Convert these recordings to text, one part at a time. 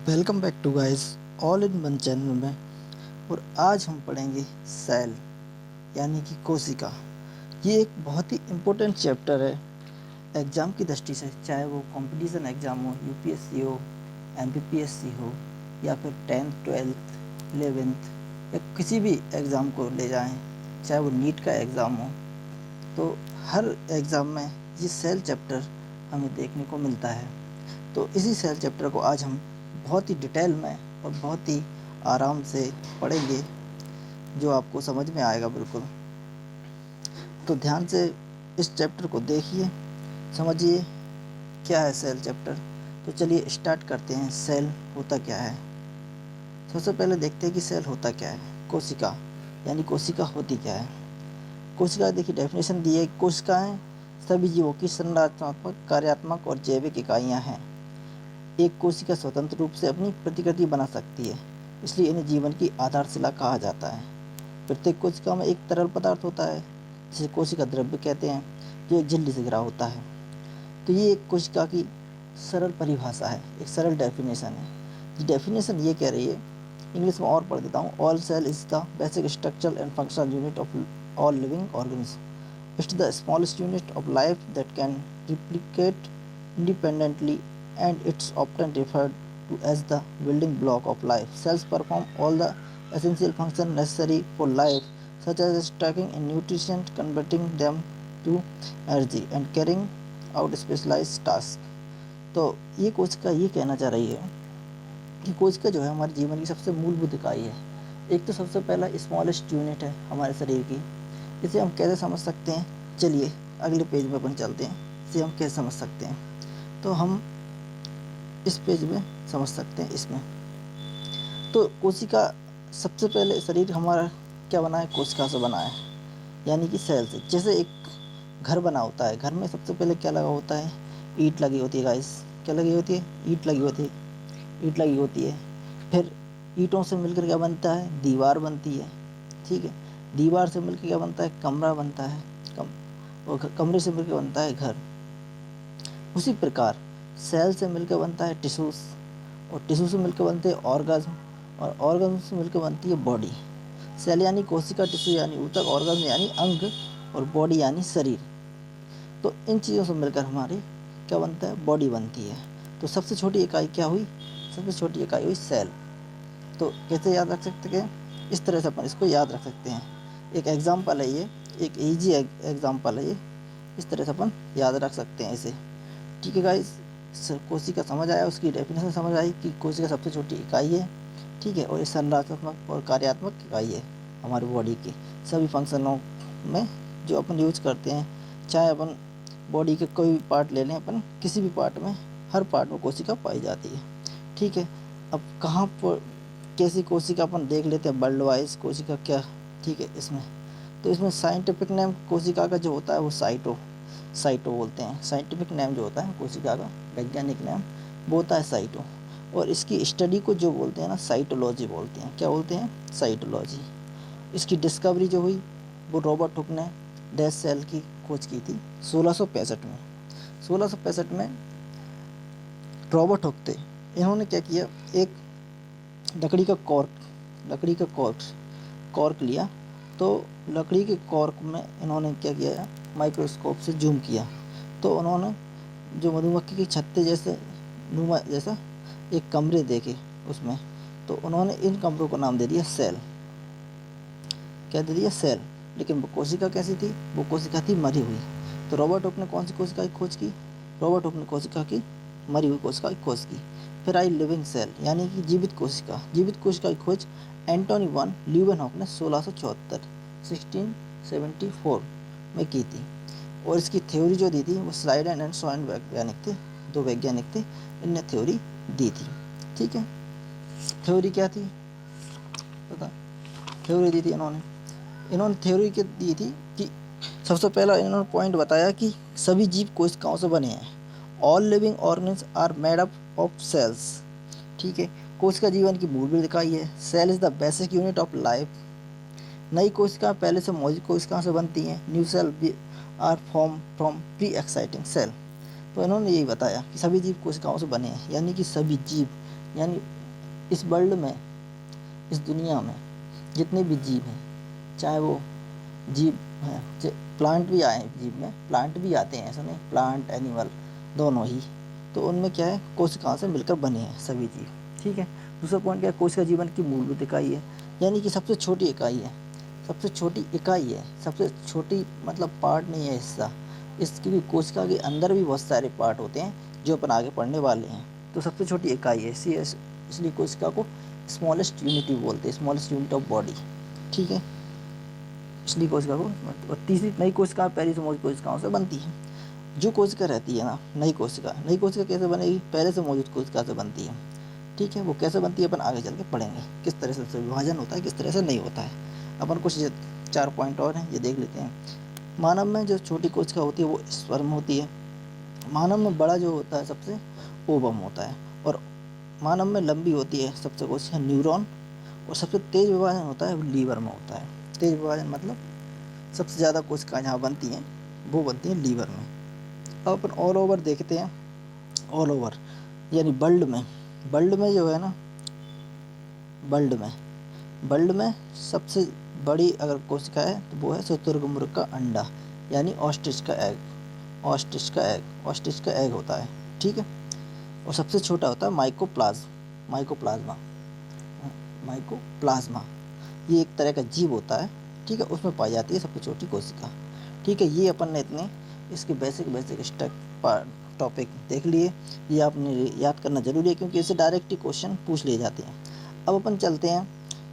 Welcome back to guys all in one channel में। और आज हम पढ़ेंगे सेल यानी कि कोशिका। ये एक बहुत ही इम्पोर्टेंट चैप्टर है एग्ज़ाम की दृष्टि से, चाहे वो कंपटीशन एग्ज़ाम हो, यूपीएससी हो, एमपीपीएससी हो, या फिर 10th 12th 11th या किसी भी एग्ज़ाम को ले जाएं, चाहे वो नीट का एग्ज़ाम हो। तो हर एग्ज़ाम में ये सेल चैप्टर हमें देखने को मिलता है। तो इसी सेल चैप्टर को आज हम बहुत ही डिटेल में और बहुत ही आराम से पढ़ेंगे, जो आपको समझ में आएगा बिल्कुल। तो ध्यान से इस चैप्टर को देखिए, समझिए क्या है सेल चैप्टर। तो चलिए स्टार्ट करते हैं। सेल होता क्या है? सबसे पहले देखते हैं कि सेल होता क्या है। कोशिका यानी कोशिका होती क्या है। कोशिका देखिए डेफिनेशन दी है, कोशिकाएं सभी जीवों की संरचनात्मक, कार्यात्मक और जैविक इकाइयां हैं। एक कोशिका स्वतंत्र रूप से अपनी प्रतिकृति बना सकती है, इसलिए इन्हें जीवन की आधारशिला कहा जाता है। प्रत्येक कोशिका में एक तरल पदार्थ होता है जिसे कोशिका द्रव्य कहते हैं, जो एक झिल्ली से घिरा होता है। तो ये एक कोशिका की सरल परिभाषा है, एक सरल डेफिनेशन है। ये डेफिनेशन ये कह रही है, इंग्लिश में और पढ़ देता हूँ। All cell is the basic structural and functional unit of all living organism. It's the smallest unit of life that can replicate independently, and it's often referred to as the building block of life. Cells perform all the essential functions necessary for life, such as stocking in nutrition, converting them to energy, and carrying out specialized tasks. तो ये कोशिका ये कहना चाह रही है कि कोशिका जो है हमारे जीवन की सबसे मूलभूत इकाई है। एक तो सबसे पहला स्मॉलेस्ट यूनिट है हमारे शरीर की। इसे हम कैसे समझ सकते हैं? चलिए अगले पेज में अपन चलते हैं, इसे हम कैसे समझ सकते हैं। तो हम इस पेज में समझ सकते हैं। इसमें तो कोशिका, सबसे पहले शरीर हमारा क्या बना है? कोशिका से बना है, यानी कि सेल से। जैसे एक घर बना होता है, घर में सबसे पहले क्या लगा होता है? ईंट लगी होती है गाइस। क्या लगी होती है? ईंट लगी होती है। ईंट लगी होती है। फिर ईंटों से मिलकर क्या बनता है? दीवार बनती है। ठीक है, दीवार से मिलकर क्या बनता है? कमरा बनता है। और कमरे से मिलकर बनता है घर। उसी प्रकार सेल से मिलकर बनता है टिश्यूज, और टिश्यू से मिलकर बनते हैं ऑर्गन्स, और ऑर्गन्स से मिलकर बनती है बॉडी। सेल यानी कोशिका, टिश्यू यानी ऊतक, ऑर्गन यानी अंग, और बॉडी यानी शरीर। तो इन चीज़ों से मिलकर हमारी क्या बनता है? बॉडी बनती है। तो सबसे छोटी इकाई क्या हुई? सबसे छोटी इकाई हुई सेल। तो कैसे याद रख सकते हैं? इस तरह से अपन इसको याद रख सकते हैं। एक एग्जाम्पल है ये, एक ईजी एग्जाम्पल है ये। इस तरह से अपन याद रख सकते हैं इसे। ठीक है गाइस, कोशिका समझ आया, उसकी डेफिनेशन समझ आई कि कोशिका सबसे छोटी इकाई है। ठीक है, और ये संरचनात्मक और कार्यात्मक इकाई है हमारी बॉडी की सभी फंक्शनों में जो अपन यूज करते हैं। चाहे अपन बॉडी के कोई भी पार्ट ले लें, अपन किसी भी पार्ट में, हर पार्ट में कोशिका पाई जाती है। ठीक है, अब कहाँ पर कैसी कोशिका अपन देख लेते हैं वर्ल्ड वाइज कोशिका क्या। ठीक है, इसमें साइंटिफिक नेम कोशिका का जो होता है वो साइटो बोलते हैं। साइंटिफिक नेम जो होता है कोशिका का, वैज्ञानिक नेम, वो होता है साइटो। और इसकी स्टडी को जो बोलते हैं ना, साइटोलॉजी बोलते हैं। क्या बोलते हैं? साइटोलॉजी। इसकी डिस्कवरी जो हुई वो रॉबर्ट हुक ने डैश सेल की खोज की थी 1665 में। 1665 में रॉबर्ट हुक थे। इन्होंने क्या किया, एक लकड़ी का कॉर्क लिया। तो लकड़ी के कॉर्क में इन्होंने क्या किया, माइक्रोस्कोप से जूम किया। तो उन्होंने जो मधुमक्खी की छत्ते जैसा एक कमरे देखे उसमें। तो उन्होंने इन कमरों को नाम दे दिया सेल। क्या दे दिया? सेल। लेकिन वो कोशिका कैसी थी? वो कोशिका थी मरी हुई। तो रॉबर्ट हुक ने कौन सी कोशिका की खोज की? रॉबर्ट हुक ने कोशिका की मरी हुई कोशिका की खोज की। फिर आई लिविंग सेल यानी कि जीवित कोशिका। जीवित कोशिका की खोज एंटोनी वन ल्यूवेनहॉक ने 1674 में की थी। और इसकी थ्योरी जो दी थी वो स्लाइडन एंड सोन वैज्ञानिक थे, दो वैज्ञानिक थे, इनने थ्योरी दी थी। ठीक है, थ्योरी क्या थी पता? थ्योरी दी थी इन्होंने थ्योरी क्या दी थी कि सबसे पहला इन्होंने पॉइंट बताया कि सभी जीव कोशिकाओं से बने हैं। All living organs are made up of cells. ठीक है, कोशिका जीवन की मूलभूत इकाई है। Cell is the basic unit of life. नई कोशिका पहले से मौजूद कोशिकाओं से बनती हैं। New cell are form from pre exciting cell. तो इन्होंने यही बताया कि सभी जीव कोशिकाओं से बने हैं, यानी कि सभी जीव, यानी इस वर्ल्ड में, इस दुनिया में जितने भी जीव हैं, चाहे वो जीव हैं, प्लांट भी आए हैं, जीव में प्लांट भी आते हैं, ऐसा नहीं, प्लांट एनिमल दोनों ही, तो उनमें क्या है, कोशिकाओं से मिलकर बने हैं सभी जीव। ठीक है। दूसरा पॉइंट क्या है, कोशिका जीवन की मूलभूत इकाई है, यानी कि सबसे छोटी इकाई है, सबसे छोटी इकाई है, सबसे छोटी मतलब पार्ट नहीं है, हिस्सा। इसकी कोशिका के अंदर भी बहुत सारे पार्ट होते हैं जो अपन आगे पढ़ने वाले हैं। तो सबसे छोटी इकाई है, इसलिए कोशिका को स्मॉलेस्ट यूनिटी बोलते हैं, स्मॉलेस्ट यूनिट ऑफ बॉडी। ठीक है, इसलिए कोशिका को। और तीसरी, नई कोशिका पहली से मौजूद कोशिकाओं से बनती है। जो कोशिका रहती है ना, नई कोशिका कैसे बनेगी, पहले से मौजूद कोशिका से बनती है। ठीक है, वो कैसे बनती है अपन आगे चल के पढ़ेंगे, किस तरह से विभाजन होता है, किस तरह से नहीं होता है। अपन कुछ 4 पॉइंट और हैं, ये देख लेते हैं। मानव में जो छोटी कोशिका होती है वो स्पर्म होती है। मानव में बड़ा जो होता है सबसे, ओवम होता है। और मानव में लंबी होती है सबसे कोशिका, न्यूरॉन। और सबसे तेज विभाजन होता है वो लीवर में होता है। तेज विभाजन मतलब सबसे ज़्यादा कोशिकाएं जहाँ बनती हैं वो बनती हैं लीवर में। अब अपन ऑल ओवर देखते हैं। ऑल ओवर यानी वर्ल्ड में जो है ना, वर्ल्ड में सबसे बड़ी अगर कोशिका है तो वो है शुतुरमुर्ग का अंडा, यानी ऑस्ट्रिच का एग होता है। ठीक है। और सबसे छोटा होता है माइकोप्लाज्मा। ये एक तरह का जीव होता है। ठीक है, उसमें पाई जाती है सबसे छोटी कोशिका। ठीक है, ये अपन ने इतने इसके बेसिक टॉपिक देख लिए। ये आपने याद करना जरूरी है, क्योंकि इससे डायरेक्ट ही क्वेश्चन पूछ लिए जाते हैं। अब अपन चलते हैं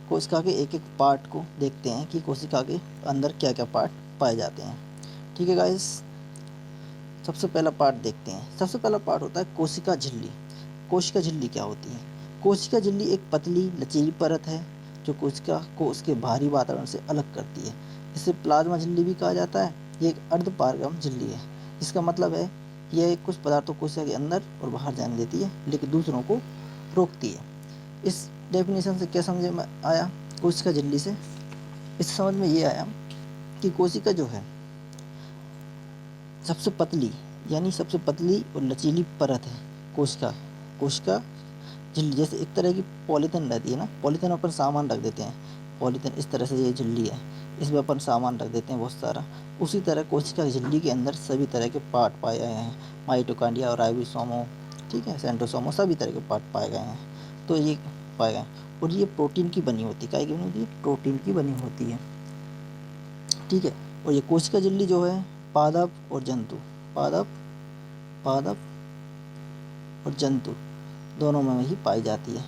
कोशिका के एक एक पार्ट को देखते हैं कि कोशिका के अंदर क्या क्या पार्ट पाए जाते हैं। ठीक है गाइस, सबसे पहला पार्ट देखते हैं। सबसे पहला पार्ट होता है कोशिका झिल्ली। कोशिका झिल्ली क्या होती है? कोशिका झिल्ली एक पतली लचीली परत है जो कोशिका को उसके बाहरी वातावरण से अलग करती है। इसे प्लाज्मा झिल्ली भी कहा जाता है। ये एक अर्धपारगम झिल्ली है। इसका मतलब है यह कुछ पदार्थों को कोशिका के अंदर और बाहर जाने देती है, लेकिन दूसरों को रोकती है। इस डेफिनेशन से क्या समझ में आया कोशिका झिल्ली से? इस समझ में ये आया कि कोशिका जो है सबसे पतली और लचीली परत है। कोशिका झिल्ली जैसे एक तरह की पॉलीथिन रहती है ना, पॉलीथिन अपन सामान रख देते हैं, पॉलीथिन इस तरह से ये झिल्ली है, इसमें अपन सामान रख देते हैं बहुत सारा। उसी तरह कोशिका की झिल्ली के अंदर सभी तरह के पार्ट पाए गए हैं, माइटोकॉन्ड्रिया और राइबोसोम, ठीक है, सेंट्रोसोम, सभी तरह के पार्ट पाए गए हैं। तो ये पाए गए, और ये प्रोटीन की बनी होती है। क्या की बनी होती है? प्रोटीन की बनी होती है। ठीक है। और ये कोशिका झिल्ली जो है पादप और जंतु दोनों में ही पाई जाती है।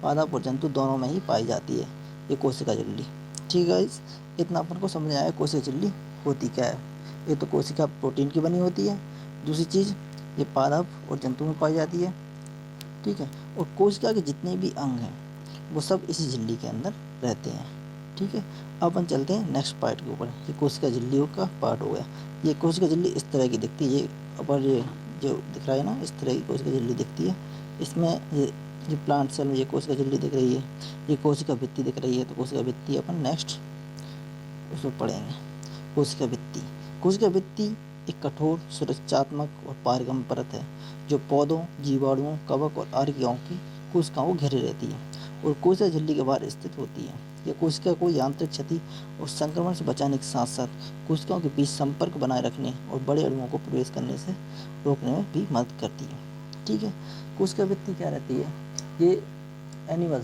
पादप और जंतु दोनों में ही पाई जाती है ये कोशिका झिल्ली। ठीक है, इतना अपन को समझ आया कोशिका झिल्ली होती क्या है। ये तो कोशिका प्रोटीन की बनी होती है, दूसरी चीज़ ये पादप और जंतु में पाई जाती है। ठीक है। और कोशिका के जितने भी अंग हैं वो सब इसी झिल्ली के अंदर रहते हैं। ठीक है। अब अपन चलते हैं नेक्स्ट पार्ट के ऊपर। ये कोशिका झिल्लियों का पार्ट हो गया। ये कोशिका झिल्ली इस तरह की दिखती है। ये ऊपर ये जो दिख रहा है ना, इस तरह की कोशिका झिल्ली दिखती है। इसमें ये प्लांट सेल में ये कोशिका झिल्ली दिख रही है, ये कोशिका भित्ति दिख रही है। तो कोशिका भित्ति अपन नेक्स्ट उसमें पढ़ेंगे। कोशिका भित्ति एक कठोर, सुरक्षात्मक और पारगम परत है जो पौधों, जीवाणुओं, कवक और आर्कियाओं की कोशिकाओं को घेरे रहती है और कोशिका झिल्ली के बाहर स्थित होती है। यह कोशिका को यांत्रिक क्षति और संक्रमण से बचाने के साथ साथ कोशिकाओं के बीच संपर्क बनाए रखने और बड़े अणुओं को प्रवेश करने से रोकने में भी मदद करती है। ठीक है। कोशिका भित्ति क्या रहती है? ये एनिमल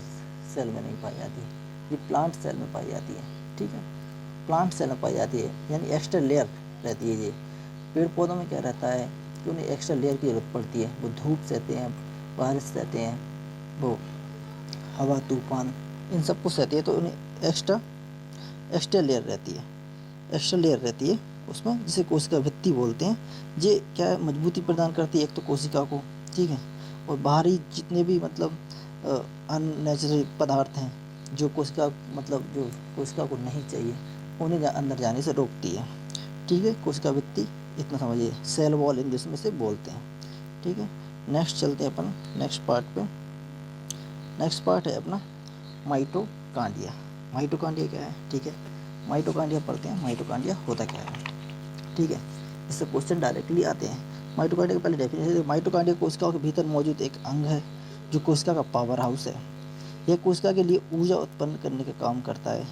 सेल में नहीं पाई जाती है, ये प्लांट सेल में पाई जाती है। ठीक है, प्लांट सेल में पाई जाती है, यानी एक्स्ट्रा लेयर रहती है। ये पेड़ पौधों में क्या रहता है कि उन्हें एक्स्ट्रा लेयर की जरूरत पड़ती है। वो धूप सहते हैं, बारिश सहते हैं, वो हवा, तूफान, इन सब कुछ सहती है, तो उन्हें एक्स्ट्रा लेयर रहती है उसमें, जिसे कोशिका भित्ति बोलते हैं। ये क्या है, मजबूती प्रदान करती है एक तो कोशिका को। ठीक है। और बाहरी जितने भी मतलब अननेचुरल पदार्थ हैं जो कोशिका को नहीं चाहिए, उन्हें अंदर जाने से रोकती है। ठीक है, कोशिका भित्ति इतना समझिए, सेल वॉल इंग्लिश में से बोलते हैं। ठीक है। नेक्स्ट चलते हैं अपन नेक्स्ट पार्ट पे। नेक्स्ट पार्ट है अपना माइटोकॉन्ड्रिया। माइटोकॉन्ड्रिया क्या है? ठीक है, माइटोकॉन्ड्रिया पढ़ते हैं। माइटोकॉन्ड्रिया होता क्या है? ठीक है, इससे क्वेश्चन डायरेक्टली आते हैं। माइटोकॉन्ड्रिया की पहले डेफिनेशन, माइटोकॉन्ड्रिया कोशिकाओं के भीतर मौजूद एक अंग है जो कोशिका का पावर हाउस है। यह कोशिका के लिए ऊर्जा उत्पन्न करने का काम करता है।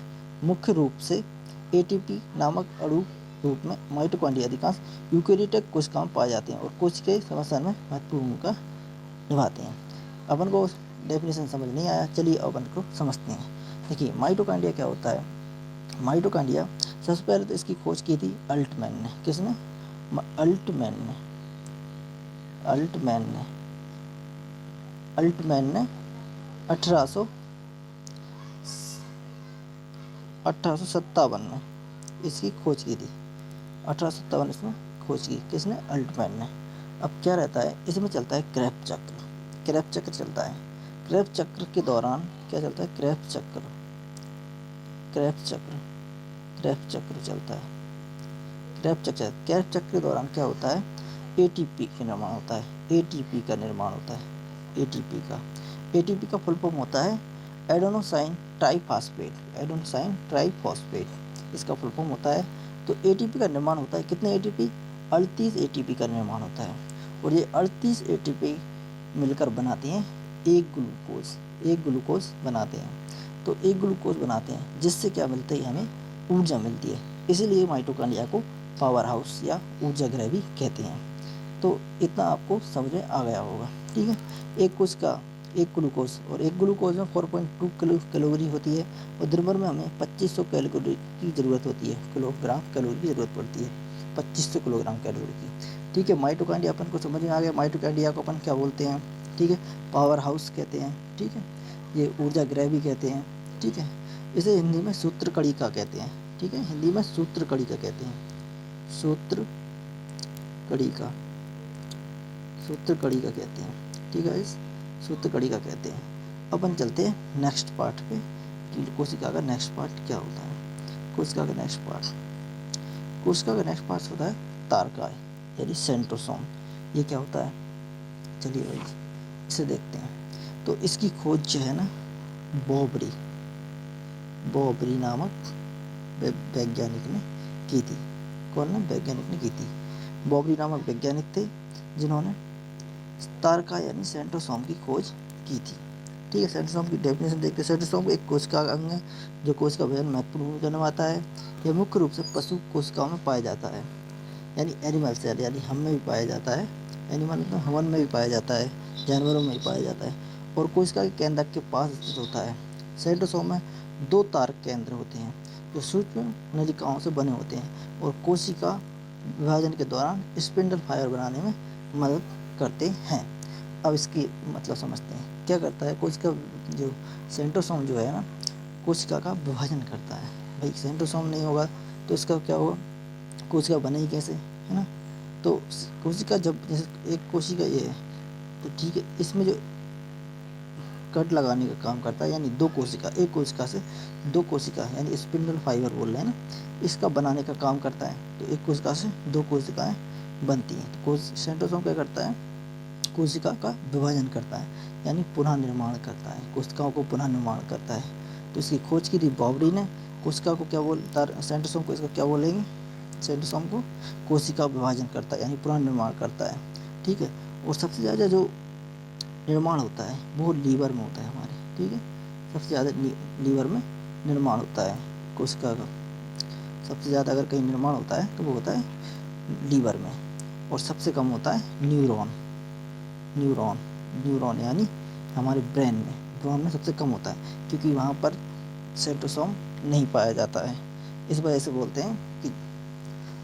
मुख्य रूप से एटीपी नामक अणु रूप में माइटोकॉन्ड्रिया अधिकांश यूकेरियोटिक कोशिकाओं में पाए जाते हैं और कोशिकीय संवर्धन में महत्वपूर्ण भूमिका निभाते हैं। अपन को डेफिनेशन समझ नहीं आया, चलिए अपन को समझते हैं। देखिए माइटोकॉन्ड्रिया क्या होता है। माइटोकॉन्ड्रिया सबसे पहले तो इसकी खोज की थी अल्टमैन ने। किसने? अल्टमैन ने 1857 में इसकी खोज की थी। 1857 इसमें खोज की। किसने? अल्टमैन ने। अब क्या रहता है इसमें, चलता है क्रेब्स चक्र चलता है। क्रेब्स चक्र के दौरान क्या चलता है? क्रेब्स चक्र चलता है। क्रेब्स चक्र के दौरान क्या होता है? एटीपी का निर्माण होता है। एटीपी का फुल फॉर्म होता है एडेनोसाइन ट्राइफॉस्फेट। इसका फुल फॉर्म होता है। तो एटीपी का निर्माण होता है। कितने एटीपी? 38 एटीपी का निर्माण होता है। और ये 38 एटीपी मिलकर बनाते हैं एक ग्लूकोज बनाते हैं। तो एक ग्लूकोज बनाते हैं जिससे क्या मिलता है? हमें ऊर्जा मिलती है। इसीलिए माइटोकॉन्ड्रिया को पावर हाउस या ऊर्जा गृह भी कहते हैं। तो इतना आपको समझ में आ गया होगा। ठीक है, एक ग्लूकोज में 4.2 कैलोरी होती है और दिन भर में हमें 2500 कैलोरी की ज़रूरत होती है। किलोग्राम कैलोरी की ज़रूरत पड़ती है, 2500 किलोग्राम कैलोरी की। ठीक है, माइटोकॉन्ड्रिया अपन को समझ में आ गया। माइटोकॉन्ड्रिया को अपन क्या बोलते हैं? ठीक है, पावर हाउस कहते हैं। ठीक है, ये ऊर्जा गृह भी कहते हैं। ठीक है, इसे हिंदी में सूत्र कणिका कहते हैं। ठीक है, हिंदी में सूत्र कणिका कहते हैं। सूत्र कणिका कहते हैं। ठीक है, इस सूत्र कणिका कहते हैं। अपन चलते हैं नेक्स्ट पार्ट पे कि कोशिका का नेक्स्ट पार्ट क्या होता है। कोशिका का नेक्स्ट पार्ट होता है तारकाय यानी सेंट्रोसोम। ये क्या होता है? चलिए भाई इसे देखते हैं। तो इसकी खोज जो है ना बॉबरी नामक वैज्ञानिक ने की थी। कौन ने? वैज्ञानिक ने की थी। बॉबरी नामक वैज्ञानिक थे जिन्होंने तारका यानी सेंट्रोसोम की खोज की थी। ठीक है, सेंट्रोसोम की डेफिनेशन देखते हैं। सेंट्रोसोम एक कोशिका का अंग है जो कोशिका विभाजन में महत्वपूर्ण भूमिका निभाता है। यह मुख्य रूप से पशु कोशिकाओं में पाया जाता है, यानी एनिमल सेल, यानी हम में भी पाया जाता है। एनिमल मतलब हमन में भी पाया जाता है, जानवरों में भी पाया जाता है और कोशिका के केंद्रक के पास स्थित होता है। सेंट्रोसोम में 2 तारक केंद्र होते हैं जो सूक्ष्म नलिकाओं से बने होते हैं और कोशिका विभाजन के दौरान स्पिंडल फाइबर बनाने में मदद करते हैं। अब इसकी मतलब समझते हैं। क्या करता है कोशिका? जो सेंट्रोसोम जो है ना, कोशिका का विभाजन करता है। भाई सेंट्रोसोम नहीं होगा तो इसका क्या होगा? कोशिका बनेगी कैसे, है ना? तो कोशिका जब जैसे एक कोशिका ये है तो ठीक है, इसमें जो कट लगाने का काम करता है, यानी एक कोशिका से 2 कोशिका यानी स्पिंडल फाइबर बोल रहे हैं ना, इसका बनाने का काम करता है। तो एक कोशिका से 2 कोशिकाएं बनती हैं। तो सेंट्रोसोम क्या करता है? कोशिका का विभाजन करता है, यानी पुनः निर्माण करता है, कोशिकाओं को पुनः निर्माण करता है। तो इसकी खोज की थी बॉबरी ने। कोशिका को क्या सेंट्रोसोम को इसका क्या बोलेंगे? सेंट्रोसोम को कोशिका विभाजन करता है यानी पुनः निर्माण करता है। ठीक है, और सबसे ज़्यादा जो निर्माण होता है वो लीवर में होता है हमारे। ठीक है, सबसे ज़्यादा लीवर में निर्माण होता है कोशिका का। सबसे ज़्यादा अगर कहीं निर्माण होता है तो वो होता है लीवर में, और सबसे कम होता है न्यूरॉन यानी हमारे ब्रेन में सबसे कम होता है, क्योंकि वहाँ पर सेंट्रोसोम नहीं पाया जाता है। इस वजह से बोलते हैं कि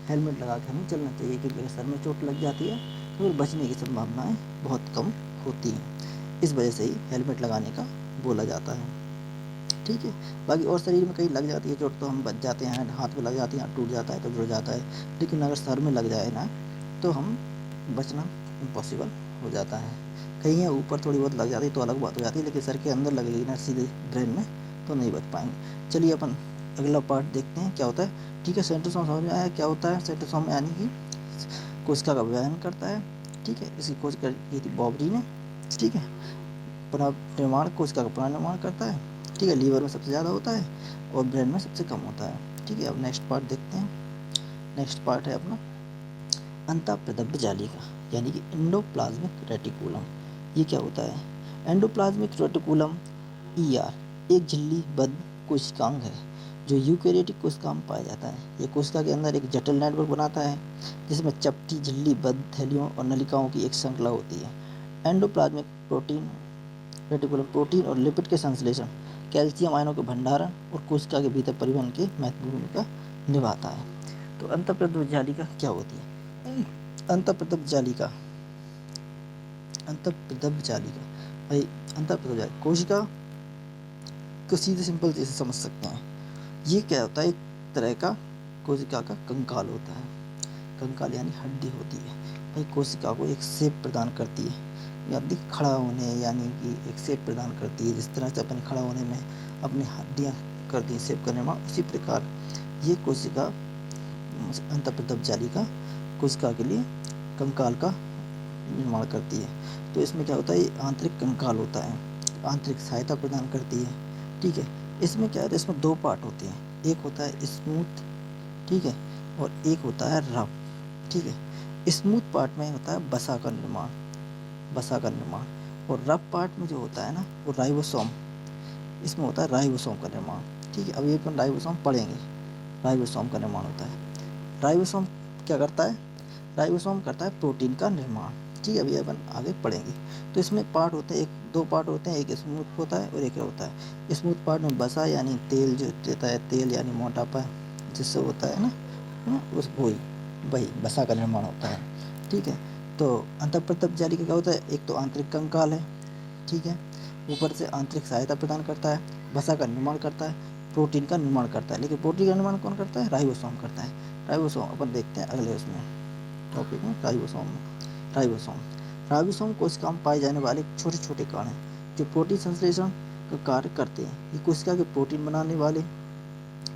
हेलमेट लगा के हमें चलना चाहिए, क्योंकि अगर सर में चोट लग जाती है तो फिर बचने की संभावनाएं बहुत कम होती हैं। इस वजह से ही हेलमेट लगाने का बोला जाता है। ठीक है, बाकी और शरीर में कहीं लग जाती है चोट तो हम बच जाते हैं, हाथ में लग जाती है, हाथ टूट जाता है तो जुड़ जाता है, लेकिन अगर सर में लग जाए ना तो हम बचना इम्पॉसिबल हो जाता है। कहीं ऊपर थोड़ी बहुत लग जाती है तो अलग बात हो जाती है, लेकिन सर के अंदर लगेगी ना सीधे ब्रेन में तो नहीं बच पाएंगे। चलिए अपन अगला पार्ट देखते हैं क्या होता है। ठीक है, सेंट्रोसोम समझ में आया क्या होता है? सेंट्रोसोम यानी कि कोशिका का विभाजन करता है। ठीक है, इसकी खोज की थी बॉबरी ने। ठीक है, कोशिका का पुनर्निर्माण करता है। ठीक है, लीवर में सबसे ज़्यादा होता है और ब्रेन में सबसे कम होता है। ठीक है, अब नेक्स्ट पार्ट देखते हैं। नेक्स्ट पार्ट है अपना अंतःप्रदब्ध जालिका। यानी कि एंडोप्लाज्मिक रेटिकुलम। ये क्या होता है? एंडोप्लाज्मिक रेटिकुलम ER एक झिल्लीबद्ध कोशिकांग है जो यूकेरियोटिक कोशिका में पाया जाता है। ये कोशिका के अंदर एक जटिल नेटवर्क बनाता है जिसमें चपटी झिल्लीबद्ध थैलियों और नलिकाओं की एक श्रृंखला होती है। एंडोप्लाज्मिक प्रोटीन रेटिकुलम प्रोटीन और लिपिड के संश्लेषण, कैल्शियम आयनों के भंडारण और कोशिका के भीतर परिवहन की महत्वपूर्ण भूमिका निभाता है। तो अंतःप्रदत्त जालिका क्या होती है? अंतःप्रदत्त जालिका भाई अंतःप्रदत्त जालिका कोशिका को सीधे सिंपल जैसे समझ सकते हैं। ये क्या होता है? एक तरह का कोशिका का कंकाल होता है। कंकाल यानी हड्डी होती है भाई। कोशिका को एक शेप प्रदान करती है, यानी खड़ा होने, यानी कि एक शेप प्रदान करती है। जिस तरह से अपने खड़ा होने में अपनी हड्डियाँ करती है शेप का निर्माण, उसी प्रकार ये कोशिका अंतःप्रदत्त जालिका कोशिका के लिए कंकाल का निर्माण करती है। तो इसमें क्या होता है? ये आंतरिक कंकाल होता है, आंतरिक सहायता प्रदान करती है। ठीक है, इसमें क्या है? इसमें दो पार्ट होते हैं, एक होता है स्मूथ, ठीक है, और एक होता है रफ। ठीक है, स्मूथ पार्ट में होता है वसा का निर्माण, और रफ पार्ट में जो होता है ना वो राइबोसोम, इसमें होता है राइबोसोम का निर्माण। ठीक है, अब ये अपन राइबोसोम पढ़ेंगे। राइबोसोम का निर्माण होता है। राइबोसोम क्या करता है? राइबोसोम करता है प्रोटीन का निर्माण। ठीक है, अभी अपन आगे पढ़ेंगे। तो इसमें पार्ट होते हैं, दो पार्ट होते हैं, एक स्मूथ होता है और एक होता है। स्मूथ पार्ट में वसा यानी तेल जो देता है, तेल यानी मोटापा जिससे होता है ना उस वही वसा का निर्माण होता है। ठीक है, तो अंतःप्रदत्त जालिका क्या होता है? एक तो आंतरिक कंकाल है, ठीक है, ऊपर से आंतरिक सहायता प्रदान करता है, वसा का निर्माण करता है, प्रोटीन का निर्माण करता है। लेकिन प्रोटीन का निर्माण कौन करता है? राइबोसोम करता है। राइबोसोम अपन देखते हैं अगले उसमें टॉपिक में, राइबोसोम कोशिका में पाए जाने वाले छोटे छोटे कण हैं जो प्रोटीन संश्लेषण का कार्य करते हैं। ये कोशिका के प्रोटीन बनाने वाले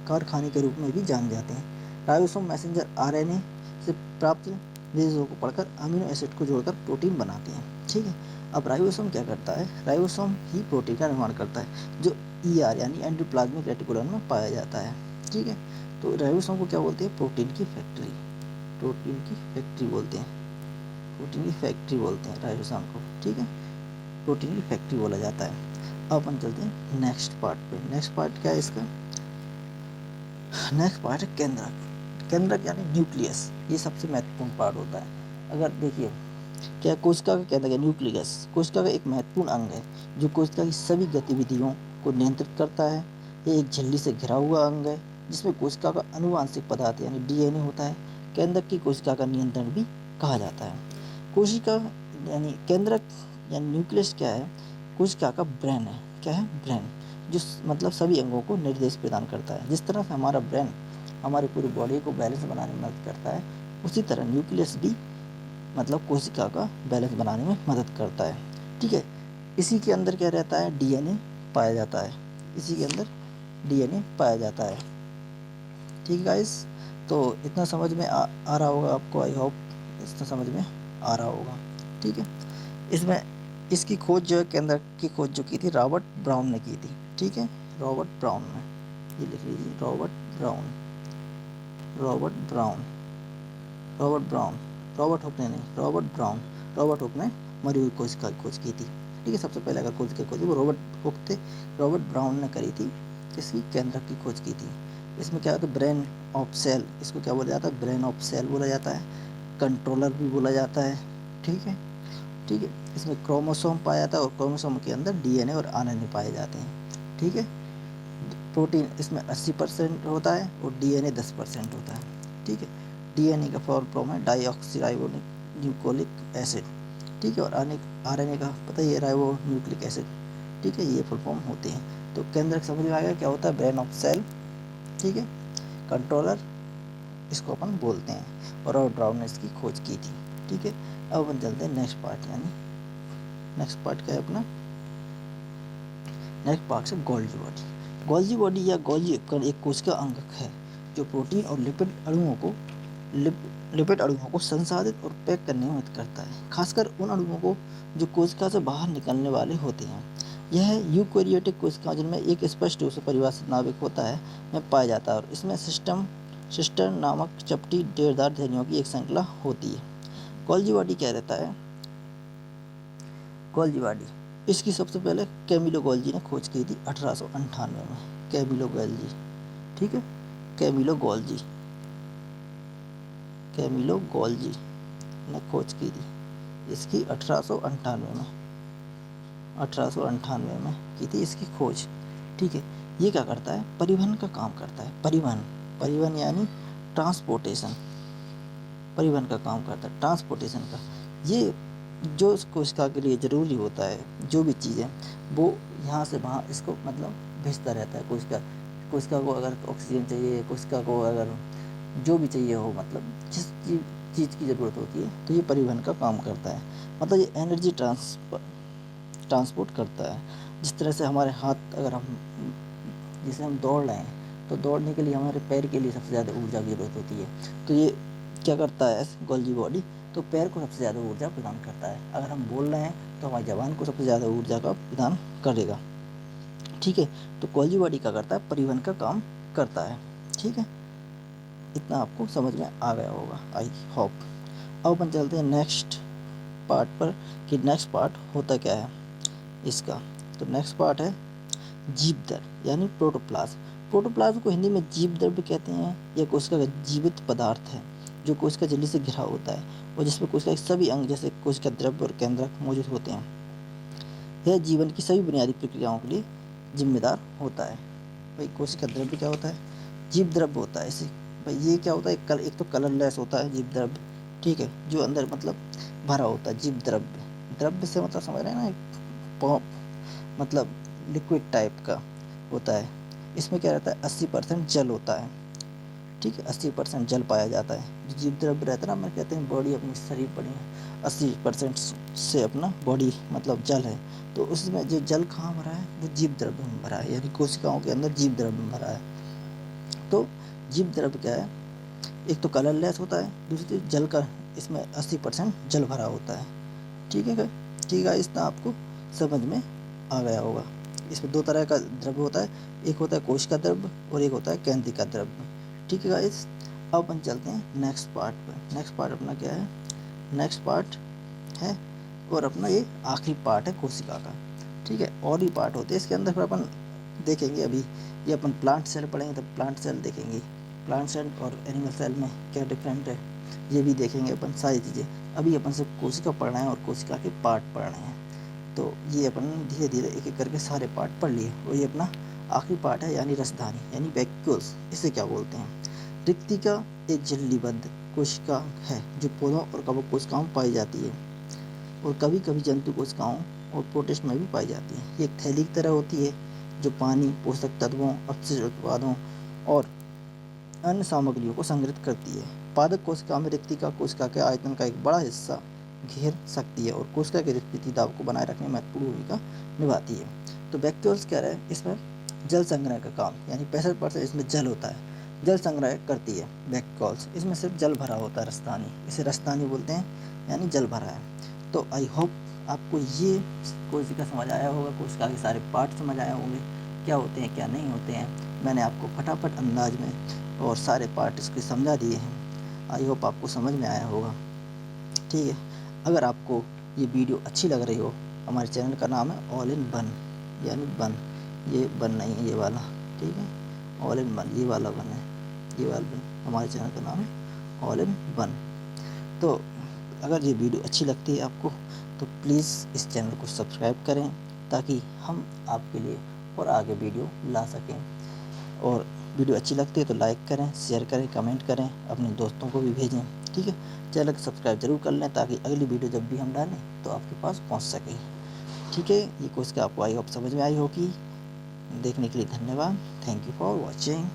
कारखाने के रूप में भी जाने जाते हैं। राइबोसोम मैसेंजर RNA से प्राप्त निर्देशों को पढ़कर अमीनो एसिड को जोड़कर प्रोटीन बनाते हैं। ठीक है, अब राइबोसोम क्या करता है? राइबोसोम ही प्रोटीन का निर्माण करता है जो ER यानी एंडोप्लाज्मिक रेटिकुलम में पाया जाता है। ठीक है, तो राइबोसोम को क्या बोलते हैं? प्रोटीन की फैक्ट्री बोलते हैं राइबोसोम को। ठीक है, प्रोटीन की फैक्ट्री बोला जाता है। अब अपन चलते हैं नेक्स्ट पार्ट पे। नेक्स्ट पार्ट क्या है इसका? नेक्स्ट पार्ट है केंद्रक यानी न्यूक्लियस। ये सबसे महत्वपूर्ण पार्ट होता है। अगर देखिए क्या कोशिका का केंद्रक है न्यूक्लियस, कोशिका का एक महत्वपूर्ण अंग है जो कोशिका की सभी गतिविधियों को नियंत्रित करता है। ये एक झिल्ली से घिरा हुआ अंग है जिसमें कोशिका का आनुवांशिक पदार्थ यानी DNA होता है। केंद्रक की कोशिका का नियंत्रण भी कहा जाता है। कोशिका यानी केंद्रक यानी न्यूक्लियस क्या है? कोशिका का ब्रेन है। क्या है? ब्रेन, जो मतलब सभी अंगों को निर्देश प्रदान करता है। जिस तरह से हमारा ब्रेन हमारी पूरी बॉडी को बैलेंस बनाने में मदद करता है, उसी तरह न्यूक्लियस भी मतलब कोशिका का बैलेंस बनाने में मदद करता है। ठीक है, इसी के अंदर क्या रहता है? DNA पाया जाता है। इसी के अंदर DNA पाया जाता है। ठीक है गाइस, तो इतना समझ में आ रहा होगा आपको। आई होप इतना समझ में आ रहा होगा। ठीक है, इसमें इसकी खोज जो है केंद्र की खोज जो की थी रॉबर्ट ब्राउन ने की थी। ठीक है, रॉबर्ट ब्राउन ने, ये लिख लीजिए रॉबर्ट ब्राउन, रॉबर्ट हुक ने मरी हुई कोशिका की खोज की थी। ठीक है, सबसे पहले अगर कोशिका की खोज वो रॉबर्ट ब्राउन ने करी थी। इसकी केंद्रक की खोज की थी। इसमें क्या होता है? ब्रेन ऑफ सेल, इसको क्या बोला जाता है? ब्रेन ऑफ सेल बोला जाता है, कंट्रोलर भी बोला जाता है। ठीक है, इसमें क्रोमोसोम पाया जाता है और क्रोमोसोम के अंदर DNA और RNA पाए जाते हैं। ठीक है, प्रोटीन इसमें 80% होता है और DNA 10% होता है। ठीक है, DNA का फुल फॉर्म है डाईऑक्सीराइबो न्यूक्लिक एसिड। ठीक है, और RNA का पता ही है राइबो न्यूक्लिक एसिड। ठीक है, ये फुल फॉर्म होते हैं। तो केंद्रक समझ में आ गया क्या होता है? Brain of cell. ठीक है, कंट्रोलर इसको अपन बोलते हैं, और रॉबर्ट ब्राउन ने इसकी खोज की थी। ठीक है, अब अपन चलते हैं नेक्स्ट पार्ट। यानी नेक्स्ट पार्ट क्या है अपना? नेक्स्ट पार्ट है गोल्जी बॉडी या गोल्जी एक कोशिका अंग है जो प्रोटीन और लिपिड अणुओं को संसाधित और पैक करने में मदद करता है, खासकर उन अणुओं को जो कोशिका से बाहर निकलने वाले होते हैं। यह यूकेरियोटिक कोशिका जिनमें एक स्पष्ट रूप से परिभाषित नाभिक होता है में पाया जाता है, और इसमें सिस्टर नामक चपटी डेढ़दार थैलियों की एक श्रृंखला होती है। गोल्जी बॉडी क्या रहता है? गोल्जी बॉडी इसकी सबसे पहले कैमिलो गोल्जी ने खोज की थी 1898 में। कैमिलो गोल्जी, ठीक है, कैमिलो गोल्जी ने खोज की थी इसकी 1898 में की थी इसकी खोज, ठीक है। ये क्या करता है? परिवहन का काम करता है। परिवहन यानी ट्रांसपोर्टेशन, परिवहन का काम करता है, ट्रांसपोर्टेशन का। ये जो कोशिका के लिए ज़रूरी होता है, जो भी चीज़ें वो यहाँ से वहाँ इसको मतलब भेजता रहता है। कोशिका को अगर ऑक्सीजन चाहिए, कोशिका को अगर जो भी चाहिए हो, मतलब जिस चीज़ की ज़रूरत होती है, तो ये परिवहन का काम करता है। मतलब ये एनर्जी ट्रांसपोर्ट करता है। जिस तरह से हमारे हाथ, अगर हम जैसे हम दौड़ रहे हैं तो दौड़ने के लिए हमारे पैर के लिए सबसे ज़्यादा ऊर्जा की ज़रूरत होती है। तो ये क्या करता है गोल्जी बॉडी? तो पैर को सबसे ज़्यादा ऊर्जा प्रदान करता है। अगर हम बोल रहे हैं तो हमारी ज़बान को सबसे ज़्यादा ऊर्जा का प्रदान करेगा, ठीक है। तो गोल्जी बॉडी क्या करता है? परिवहन का काम करता है, ठीक है। इतना आपको समझ में आ गया होगा, आई होप। अब अपन चलते हैं नेक्स्ट पार्ट पर कि नेक्स्ट पार्ट होता क्या है इसका। तो नेक्स्ट पार्ट है जीव दर यानी प्रोटोप्लाज्म। प्रोटोप्लाज्म को हिंदी में जीव द्रव्य कहते हैं। यह कोशिका का जीवित पदार्थ है जो कोशिका झिल्ली से घिरा होता है और जिसमें कोशिका के सभी अंग जैसे कोशिका द्रव्य और केंद्रक मौजूद होते हैं। यह जीवन की सभी बुनियादी प्रक्रियाओं के लिए जिम्मेदार होता है। भाई कोशिका द्रव्य क्या होता है? जीव द्रव्य होता है। इसे भाई ये क्या होता है? एक तो कलरलेस होता है जीव द्रव्य, ठीक है, जो अंदर मतलब भरा होता है। जीव द्रव्य से मतलब समझ रहे हैं ना, मतलब लिक्विड टाइप का होता है। इसमें क्या रहता है? 80% जल होता है, ठीक है, 80% जल पाया जाता है। जो जीव द्रव्य रहता है ना, मैं कहते हैं बॉडी अपनी शरीर पड़ी है 80% से अपना बॉडी मतलब जल है। तो उसमें जो जल कहाँ भरा है? वो जीव द्रव्य में भरा है, यानी कोशिकाओं के अंदर जीव द्रव्य में भरा है। तो जीव द्रव्य क्या है? एक तो कलरलेस होता है, दूसरी जल का, इसमें 80% जल भरा होता है, ठीक है। ठीक है, इतना आपको समझ में आ गया होगा। इसमें दो तरह का द्रव्य होता है, एक होता है कोशिका द्रव्य और एक होता है केंद्रिका द्रव्य, ठीक है गाइस। अब अपन चलते हैं नेक्स्ट पार्ट पर। नेक्स्ट पार्ट अपना क्या है? नेक्स्ट पार्ट है और अपना ये आखिरी पार्ट है कोशिका का, ठीक है। और भी पार्ट होते हैं इसके अंदर, फिर अपन देखेंगे। अभी ये अपन प्लांट सेल पढ़ेंगे तो प्लांट सेल देखेंगे, प्लांट सेल और एनिमल सेल में क्या डिफरेंट है ये भी देखेंगे अपन, सारी चीज़ें। अभी अपन सिर्फ कोशिका पढ़ रहे हैं और कोशिका के पार्ट पढ़ रहे हैं, तो ये अपन धीरे धीरे एक एक करके सारे पार्ट पढ़ लिए। और ये अपना आखिरी पार्ट है यानी रसधानी यानी वैक्यूल्स, इसे क्या बोलते हैं? रिक्तिका एक झिल्लीबद्ध कोशिका है जो पौधों और कवक कोशिकाओं में पाई जाती है और कभी कभी जंतु कोशिकाओं और प्रोटिस्ट में भी पाई जाती है। ये एक थैली की तरह होती है जो पानी, पोषक तत्वों, अपशिष्ट उत्पादों और अन्य सामग्रियों को संग्रहित करती है। पादप कोशिका में रिक्तिका कोशिका के आयतन का एक बड़ा हिस्सा घेर सकती है और कोशिका के रिक्ति दाब को बनाए रखने में महत्वपूर्ण भूमिका निभाती है। तो वैक्यूल्स क्या है? इसमें जल संग्रह का काम, यानी 65% इसमें जल होता है, जल संग्रह करती है वैक्यूल्स। इसमें सिर्फ जल भरा होता है, रसदानी, इसे रसदानी बोलते हैं, यानी जल भरा है। तो आई होप आपको ये कोशिका समझ आया होगा, कोशिका के सारे पार्ट समझ आए होंगे, क्या होते हैं क्या नहीं होते हैं। मैंने आपको फटाफट अंदाज में और सारे पार्ट इसके समझा दिए हैं। आई होप आपको समझ में आया होगा, ठीक है। अगर आपको ये वीडियो अच्छी लग रही हो, हमारे चैनल का नाम है ऑल इन वन, यानी बन, ये बन नहीं है ये वाला, ठीक है, ऑल इन वन ये वाला बन है, ये वाला बन, हमारे चैनल का नाम है ऑल इन वन। तो अगर ये वीडियो अच्छी लगती है आपको तो प्लीज़ इस चैनल को सब्सक्राइब करें ताकि हम आपके लिए और आगे वीडियो ला सकें। और वीडियो अच्छी लगती है तो लाइक करें, शेयर करें, कमेंट करें, अपने दोस्तों को भी भेजें, ठीक है। चैनल को सब्सक्राइब जरूर कर लें ताकि अगली वीडियो जब भी हम डालें तो आपके पास पहुंच सके, ठीक है। ये कोशिश आपको आई होप समझ में आई होगी। देखने के लिए धन्यवाद। Thank you for watching.